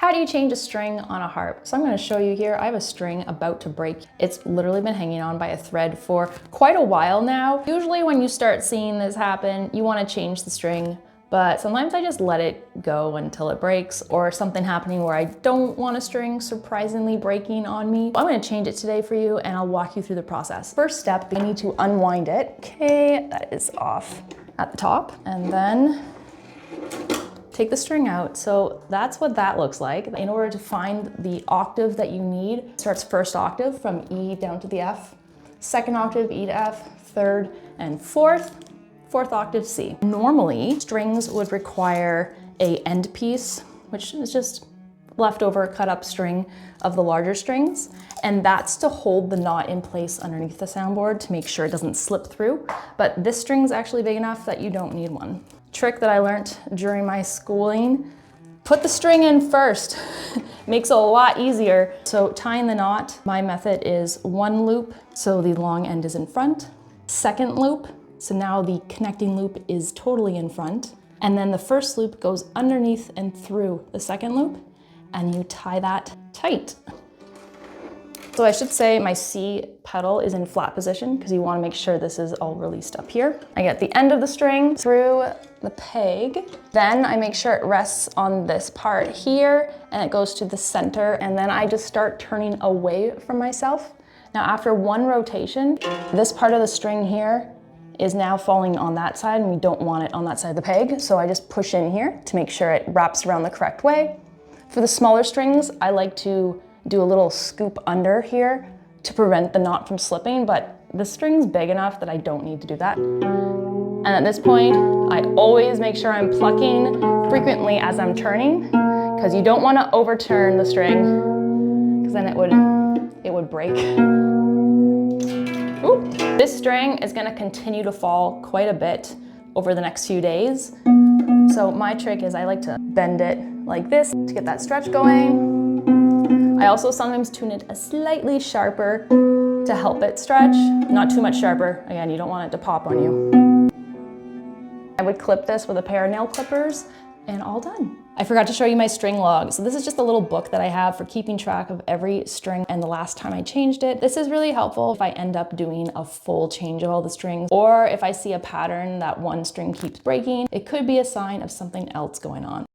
How do you change a string on a harp? So I'm going to show you here. I have a string about to break. It's literally been hanging on by a thread for quite a while now. Usually when you start seeing this happen, you want to change the string, but sometimes I just let it go until it breaks, or something happening where I don't want a string surprisingly breaking on me. I'm going to change it today for you, and I'll walk you through the process. First step, I need to unwind it. Okay, that is off at the top, and then take the string out. So that's what that looks like. In order to find the octave that you need, it starts first octave from E down to the F, second octave E to F, third and fourth octave C. Normally, strings would require a end piece, which is just leftover cut up string of the larger strings, and that's to hold the knot in place underneath the soundboard to make sure it doesn't slip through. But this string's actually big enough that you don't need one. Trick that I learned during my schooling, put the string in first. Makes it a lot easier. So tying the knot, my method is one loop, so the long end is in front. Second loop, so now the connecting loop is totally in front. And then the first loop goes underneath and through the second loop, and you tie that tight. So I should say my C pedal is in flat position because you want to make sure this is all released up here. I get the end of the string through the peg. Then I make sure it rests on this part here and it goes to the center, and then I just start turning away from myself. Now after one rotation, this part of the string here is now falling on that side, and we don't want it on that side of the peg. So I just push in here to make sure it wraps around the correct way. For the smaller strings, I like to do a little scoop under here to prevent the knot from slipping, but the string's big enough that I don't need to do that. And at this point, I always make sure I'm plucking frequently as I'm turning, because you don't want to overturn the string, because then it would break. Ooh. This string is going to continue to fall quite a bit over the next few days. So my trick is I like to bend it like this to get that stretch going. I also sometimes tune it a slightly sharper to help it stretch. Not too much sharper. Again, you don't want it to pop on you. I would clip this with a pair of nail clippers, and all done. I forgot to show you my string log. So this is just a little book that I have for keeping track of every string and the last time I changed it. This is really helpful if I end up doing a full change of all the strings, or if I see a pattern that one string keeps breaking. It could be a sign of something else going on.